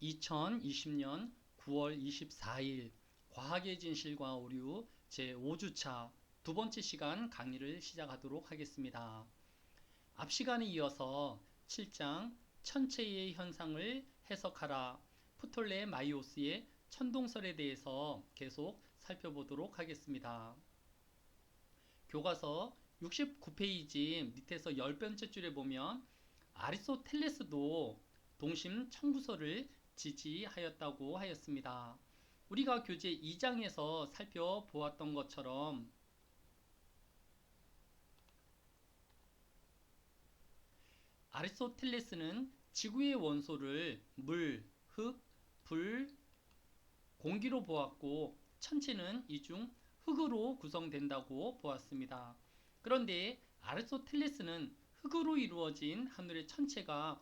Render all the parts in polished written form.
2020년 9월 24일 과학의 진실과 오류 제5주차 두 번째 시간 강의를 시작하도록 하겠습니다. 앞 시간에 이어서 7장 천체의 현상을 해석하라 프톨레마이오스의 천동설에 대해서 계속 살펴보도록 하겠습니다. 교과서 69페이지 밑에서 10번째 줄에 보면 아리스토텔레스도 동심 청구서를 지지하였다고 하였습니다. 우리가 교재 2장에서 살펴보았던 것처럼 아리스토텔레스는 지구의 원소를 물, 흙, 불, 공기로 보았고 천체는 이 중 흙으로 구성된다고 보았습니다. 그런데 아리스토텔레스는 흙으로 이루어진 하늘의 천체가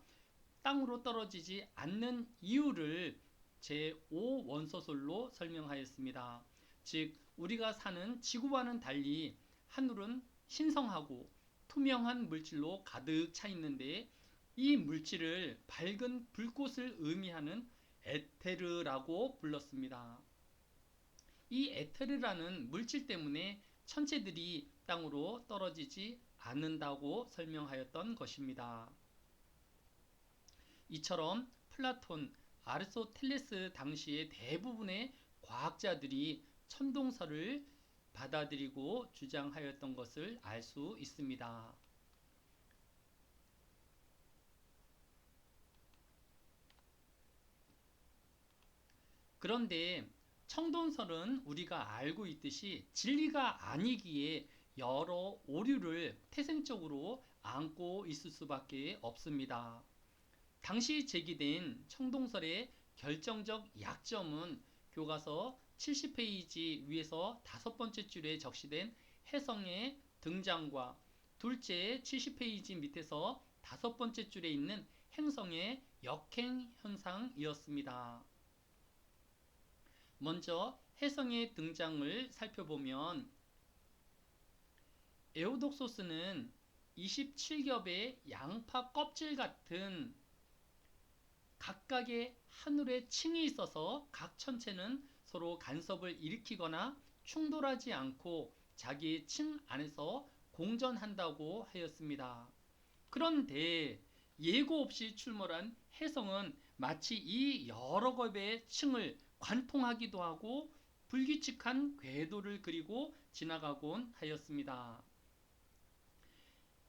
땅으로 떨어지지 않는 이유를 제5원소설로 설명하였습니다. 즉 우리가 사는 지구와는 달리 하늘은 신성하고 투명한 물질로 가득 차 있는데 이 물질을 밝은 불꽃을 의미하는 에테르라고 불렀습니다. 이 에테르라는 물질 때문에 천체들이 땅으로 떨어지지 않는다고 설명하였던 것입니다. 이처럼 플라톤, 아리스토텔레스 당시의 대부분의 과학자들이 천동설을 받아들이고 주장하였던 것을 알 수 있습니다. 그런데 천동설은 우리가 알고 있듯이 진리가 아니기에 여러 오류를 태생적으로 안고 있을 수밖에 없습니다. 당시 제기된 천동설의 결정적 약점은 교과서 70페이지 위에서 5번째 줄에 적시된 혜성의 등장과 둘째 70페이지 밑에서 5번째 줄에 있는 행성의 역행 현상이었습니다. 먼저 혜성의 등장을 살펴보면 에우독소스는 27겹의 양파 껍질 같은 각각의 하늘의 층이 있어서 각 천체는 서로 간섭을 일으키거나 충돌하지 않고 자기의 층 안에서 공전한다고 하였습니다. 그런데 예고 없이 출몰한 혜성은 마치 이 여러 겹의 층을 관통하기도 하고 불규칙한 궤도를 그리고 지나가곤 하였습니다.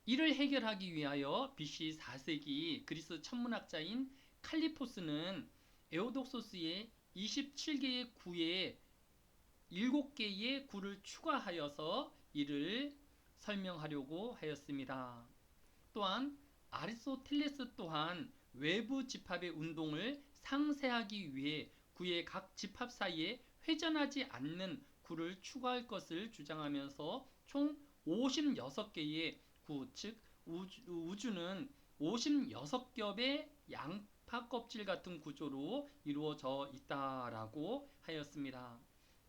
이를 해결하기 위하여 BC 4세기 그리스 천문학자인 칼리포스는 에오독소스의 27개의 구에 7개의 구를 추가하여서 이를 설명하려고 하였습니다. 또한 아리스토텔레스 또한 외부 집합의 운동을 상쇄하기 위해 구의 각 집합 사이에 회전하지 않는 구를 추가할 것을 주장하면서 총 56개의 구, 즉 우주는 56겹의 양파 껍질 같은 구조로 이루어져 있다라고 하였습니다.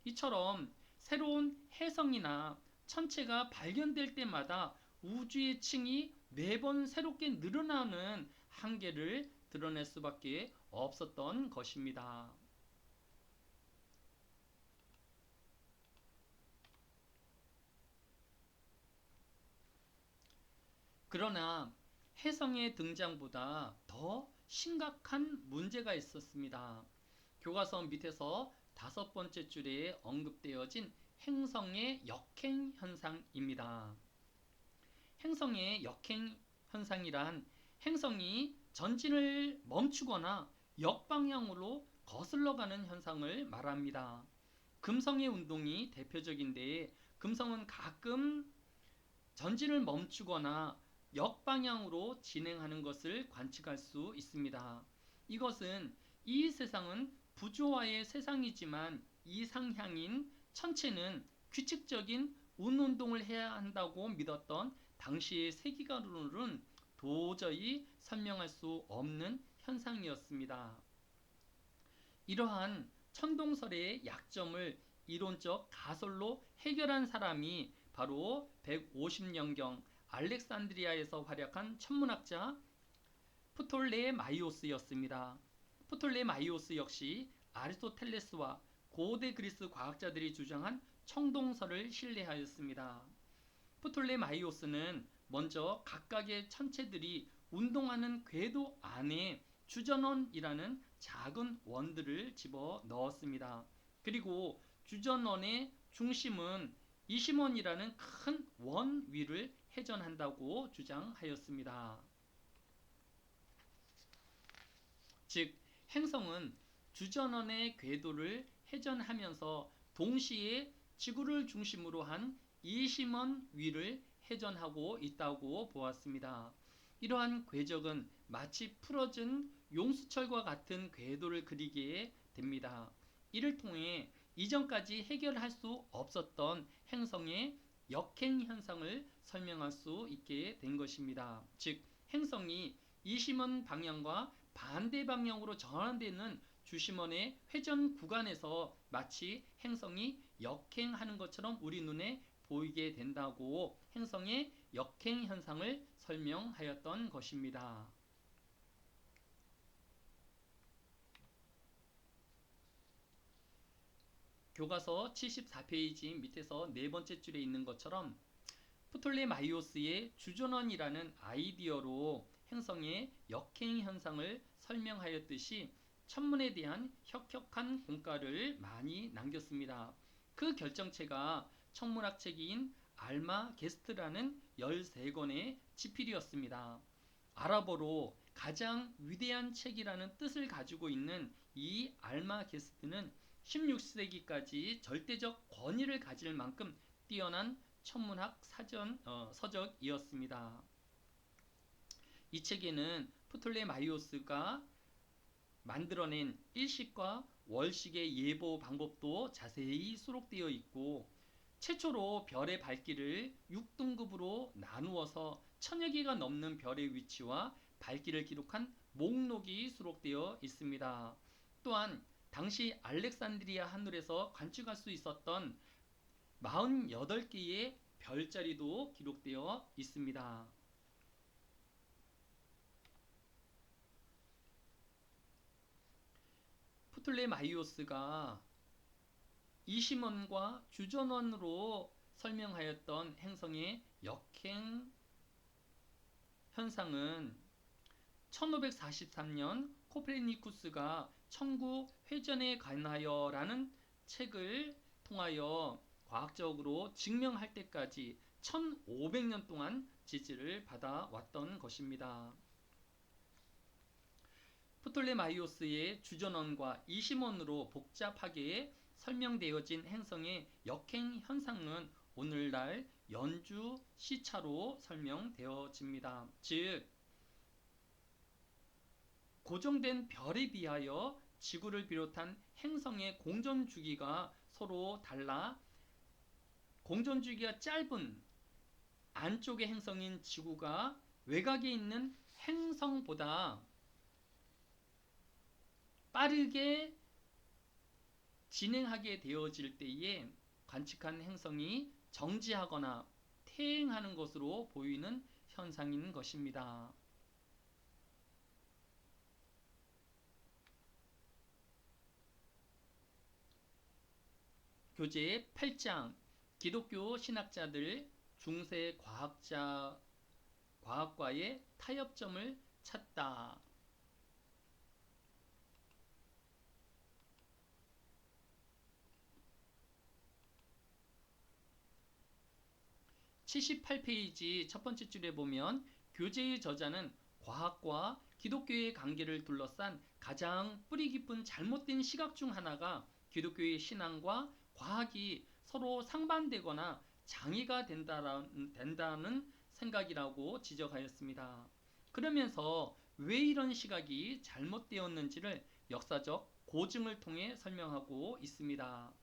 이처럼 새로운 혜성이나 천체가 발견될 때마다 우주의 층이 매번 새롭게 늘어나는 한계를 드러낼 수밖에 없었던 것입니다. 그러나 혜성의 등장보다 더 심각한 문제가 있었습니다. 교과서 밑에서 5번째 줄에 언급되어진 행성의 역행 현상입니다. 행성의 역행 현상이란 행성이 전진을 멈추거나 역방향으로 거슬러가는 현상을 말합니다. 금성의 운동이 대표적인데 금성은 가끔 전진을 멈추거나 역방향으로 진행하는 것을 관측할 수 있습니다. 이것은 이 세상은 부조화의 세상이지만 이상향인 천체는 규칙적인 운동을 해야 한다고 믿었던 당시의 세계관으로는 도저히 설명할 수 없는 현상이었습니다. 이러한 천동설의 약점을 이론적 가설로 해결한 사람이 바로 150년경 알렉산드리아에서 활약한 천문학자 프톨레마이오스였습니다. 프톨레마이오스 역시 아리스토텔레스와 고대 그리스 과학자들이 주장한 청동설을 신뢰하였습니다. 프톨레마이오스는 먼저 각각의 천체들이 운동하는 궤도 안에 주전원이라는 작은 원들을 집어 넣었습니다. 그리고 주전원의 중심은 이심원이라는 큰 원 위를 회전한다고 주장하였습니다. 즉, 행성은 주전원의 궤도를 회전하면서 동시에 지구를 중심으로 한 이심원 위를 회전하고 있다고 보았습니다. 이러한 궤적은 마치 풀어진 용수철과 같은 궤도를 그리게 됩니다. 이를 통해 이전까지 해결할 수 없었던 행성의 역행 현상을 설명할 수 있게 된 것입니다. 즉, 행성이 이심원 방향과 반대 방향으로 전환되는 주심원의 회전 구간에서 마치 행성이 역행하는 것처럼 우리 눈에 보이게 된다고 행성의 역행 현상을 설명하였던 것입니다. 교과서 74페이지 밑에서 네 번째 줄에 있는 것처럼 프톨레마이오스의 주전원이라는 아이디어로 행성의 역행 현상을 설명하였듯이 천문에 대한 혁혁한 공과를 많이 남겼습니다. 그 결정체가 천문학책인 알마게스트라는 13권의 지필이었습니다. 아랍어로 가장 위대한 책이라는 뜻을 가지고 있는 이 알마게스트는 16세기까지 절대적 권위를 가질 만큼 뛰어난 천문학 서적이었습니다. 이 책에는 프톨레마이오스가 만들어낸 일식과 월식의 예보 방법도 자세히 수록되어 있고, 최초로 별의 밝기를 6등급으로 나누어서 1000여 개가 넘는 별의 위치와 밝기를 기록한 목록이 수록되어 있습니다. 또한 당시 알렉산드리아 하늘에서 관측할 수 있었던 48개의 별자리도 기록되어 있습니다. 프톨레마이오스가 이심원과 주전원으로 설명하였던 행성의 역행 현상은 1543년 코페르니쿠스가 천구 회전에 관하여 라는 책을 통하여 과학적으로 증명할 때까지 1500년 동안 지지를 받아왔던 것입니다. 프톨레마이오스의 주전원과 이심원으로 복잡하게 설명되어진 행성의 역행 현상은 오늘날 연주 시차로 설명되어집니다. 즉, 고정된 별에 비하여 지구를 비롯한 행성의 공전주기가 서로 달라 공전주기가 짧은 안쪽의 행성인 지구가 외곽에 있는 행성보다 빠르게 진행하게 되어질 때에 관측한 행성이 정지하거나 퇴행하는 것으로 보이는 현상인 것입니다. 교재 8장 기독교 신학자들 중세 과학과의 타협점을 찾다. 78페이지 첫 번째 줄에 보면 교재의 저자는 과학과 기독교의 관계를 둘러싼 가장 뿌리 깊은 잘못된 시각 중 하나가 기독교의 신앙과 과학이 서로 상반되거나 장애가 된다는 생각이라고 지적하였습니다. 그러면서 왜 이런 시각이 잘못되었는지를 역사적 고증을 통해 설명하고 있습니다.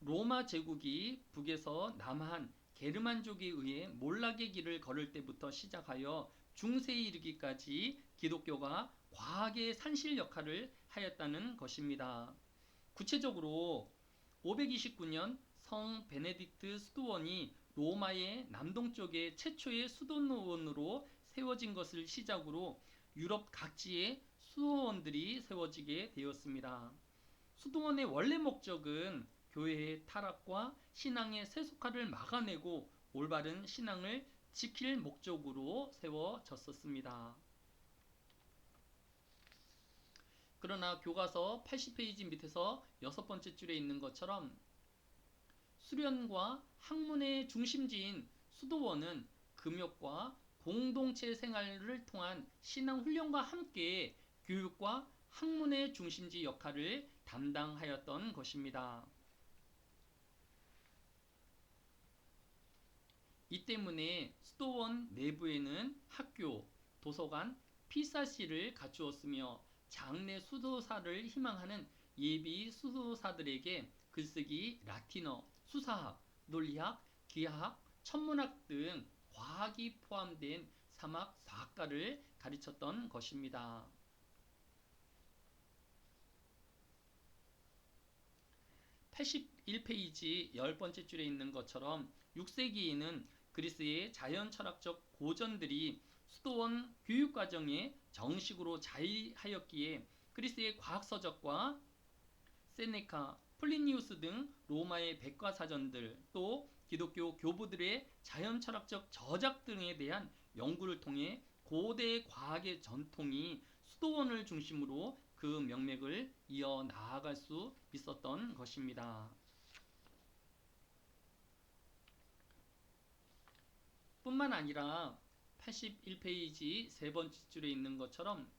로마 제국이 북에서 남한 게르만족에 의해 몰락의 길을 걸을 때부터 시작하여 중세에 이르기까지 기독교가 과학의 산실 역할을 하였다는 것입니다. 구체적으로 529년 성 베네딕트 수도원이 로마의 남동쪽에 최초의 수도원으로 세워진 것을 시작으로 유럽 각지에 수도원들이 세워지게 되었습니다. 수도원의 원래 목적은 교회의 타락과 신앙의 세속화를 막아내고 올바른 신앙을 지킬 목적으로 세워졌었습니다. 그러나 교과서 80페이지 밑에서 6번째 줄에 있는 것처럼 수련과 학문의 중심지인 수도원은 금욕과 공동체 생활을 통한 신앙 훈련과 함께 교육과 학문의 중심지 역할을 담당하였던 것입니다. 이 때문에 수도원 내부에는 학교, 도서관, 필사실을 갖추었으며 장래 수도사를 희망하는 예비 수도사들에게 글쓰기, 라틴어, 수사학, 논리학, 기하학, 천문학 등 과학이 포함된 사막 4과를 가르쳤던 것입니다. 81페이지 10번째 줄에 있는 것처럼 6세기에는 그리스의 자연 철학적 고전들이 수도원 교육과정에 정식으로 자리하였기에 그리스의 과학서적과 세네카, 플리니우스 등 로마의 백과사전들, 또 기독교 교부들의 자연 철학적 저작 등에 대한 연구를 통해 고대 과학의 전통이 수도원을 중심으로 그 명맥을 이어나아갈 수 있었던 것입니다. 뿐만 아니라 81페이지 세 번째 줄에 있는 것처럼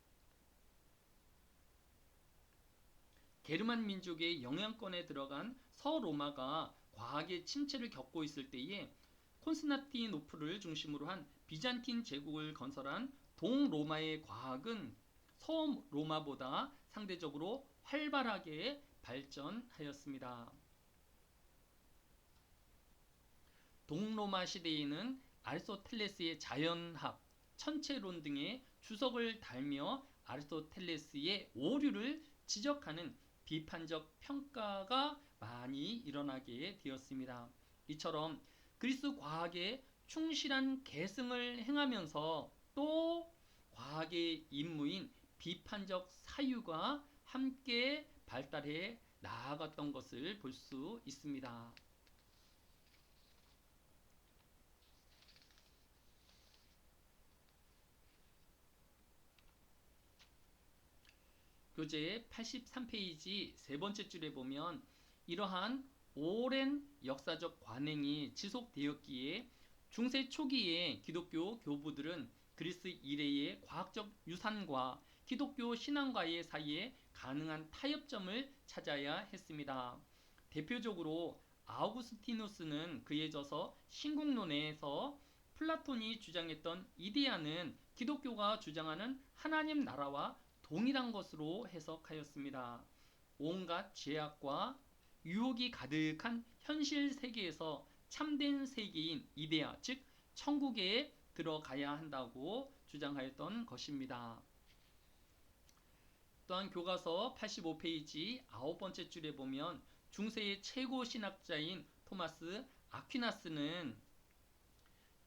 게르만 민족의 영향권에 들어간 서로마가 과학의 침체를 겪고 있을 때에 콘스탄티노플을 중심으로 한 비잔틴 제국을 건설한 동로마의 과학은 서로마보다 상대적으로 활발하게 발전하였습니다. 동로마 시대에는 아리스토텔레스의 자연학, 천체론 등의 주석을 달며 아리스토텔레스의 오류를 지적하는 비판적 평가가 많이 일어나게 되었습니다. 이처럼 그리스 과학의 충실한 계승을 행하면서 또 과학의 임무인 비판적 사유가 함께 발달해 나아갔던 것을 볼 수 있습니다. 교재 83페이지 세 번째 줄에 보면 이러한 오랜 역사적 관행이 지속되었기에 중세 초기에 기독교 교부들은 그리스 이래의 과학적 유산과 기독교 신앙과의 사이에 가능한 타협점을 찾아야 했습니다. 대표적으로 아우구스티누스는 그에 져서 신국론에서 플라톤이 주장했던 이데아는 기독교가 주장하는 하나님 나라와 동일한 것으로 해석하였습니다. 온갖 죄악과 유혹이 가득한 현실 세계에서 참된 세계인 이데아, 즉 천국에 들어가야 한다고 주장하였던 것입니다. 또한 교과서 85페이지 9번째 줄에 보면 중세의 최고 신학자인 토마스 아퀴나스는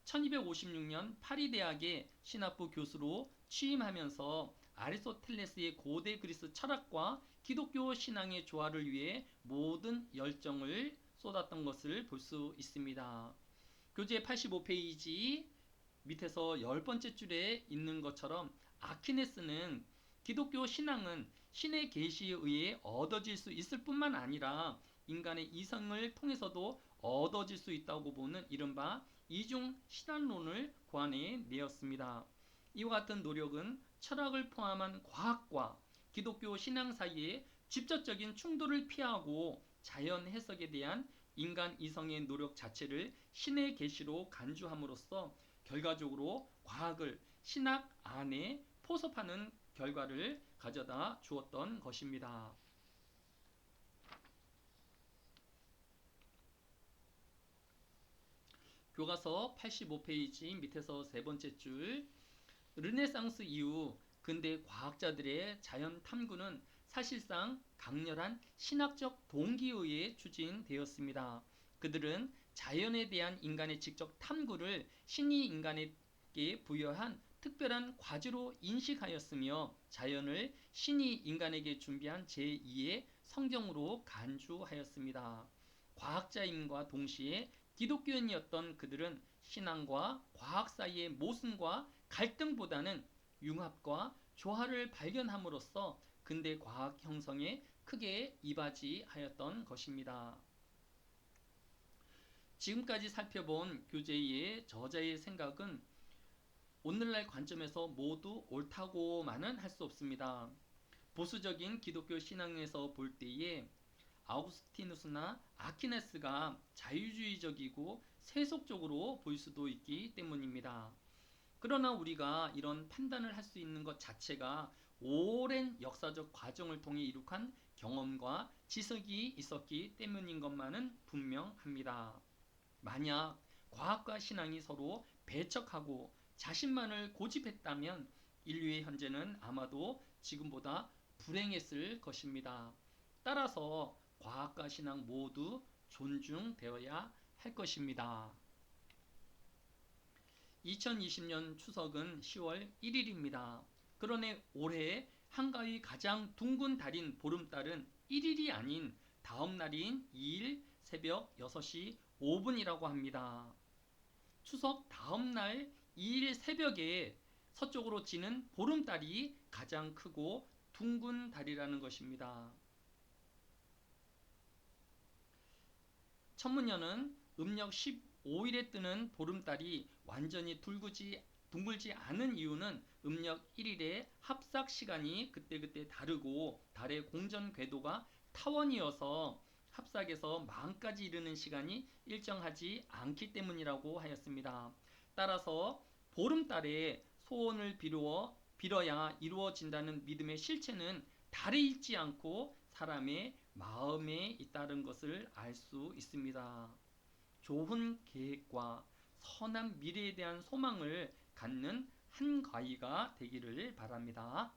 1256년 파리 대학의 신학부 교수로 취임하면서 아리스토텔레스의 고대 그리스 철학과 기독교 신앙의 조화를 위해 모든 열정을 쏟았던 것을 볼 수 있습니다. 교재 85페이지 밑에서 10번째 줄에 있는 것처럼 아퀴네스는 기독교 신앙은 신의 계시에 의해 얻어질 수 있을 뿐만 아니라 인간의 이성을 통해서도 얻어질 수 있다고 보는 이른바 이중 신앙론을 고안해 내었습니다. 이와 같은 노력은 철학을 포함한 과학과 기독교 신앙 사이에 직접적인 충돌을 피하고 자연 해석에 대한 인간 이성의 노력 자체를 신의 계시로 간주함으로써 결과적으로 과학을 신학 안에 포섭하는 결과를 가져다 주었던 것입니다. 교과서 85페이지 밑에서 세 번째 줄, 르네상스 이후 근대 과학자들의 자연 탐구는 사실상 강렬한 신학적 동기에 의해 추진되었습니다. 그들은 자연에 대한 인간의 직접 탐구를 신이 인간에게 부여한 특별한 과제로 인식하였으며 자연을 신이 인간에게 준비한 제2의 성경으로 간주하였습니다. 과학자임과 동시에 기독교인이었던 그들은 신앙과 과학 사이의 모순과 갈등보다는 융합과 조화를 발견함으로써 근대 과학 형성에 크게 이바지하였던 것입니다. 지금까지 살펴본 교재의 저자의 생각은 오늘날 관점에서 모두 옳다고만은 할 수 없습니다. 보수적인 기독교 신앙에서 볼 때에 아우구스티누스나 아퀴네스가 자유주의적이고 세속적으로 보일 수도 있기 때문입니다. 그러나 우리가 이런 판단을 할 수 있는 것 자체가 오랜 역사적 과정을 통해 이룩한 경험과 지식이 있었기 때문인 것만은 분명합니다. 만약 과학과 신앙이 서로 배척하고 자신만을 고집했다면 인류의 현재는 아마도 지금보다 불행했을 것입니다. 따라서 과학과 신앙 모두 존중되어야 할 것입니다. 2020년 추석은 10월 1일입니다. 그러나 올해 한가위 가장 둥근 달인 보름달은 1일이 아닌 다음 날인 2일 새벽 6시 5분이라고 합니다. 추석 다음 날 2일 새벽에 서쪽으로 지는 보름달이 가장 크고 둥근 달이라는 것입니다. 천문여는 음력 15일에 뜨는 보름달이 완전히 둥글지 않은 이유는 음력 1일의 합삭 시간이 그때그때 다르고 달의 공전 궤도가 타원이어서 합삭에서 망까지 이르는 시간이 일정하지 않기 때문이라고 하였습니다. 따라서 보름달에 소원을 빌어야 이루어진다는 믿음의 실체는 달에 있지 않고 사람의 마음에 있다는 것을 알 수 있습니다. 좋은 계획과 선한 미래에 대한 소망을 갖는 한가위가 되기를 바랍니다.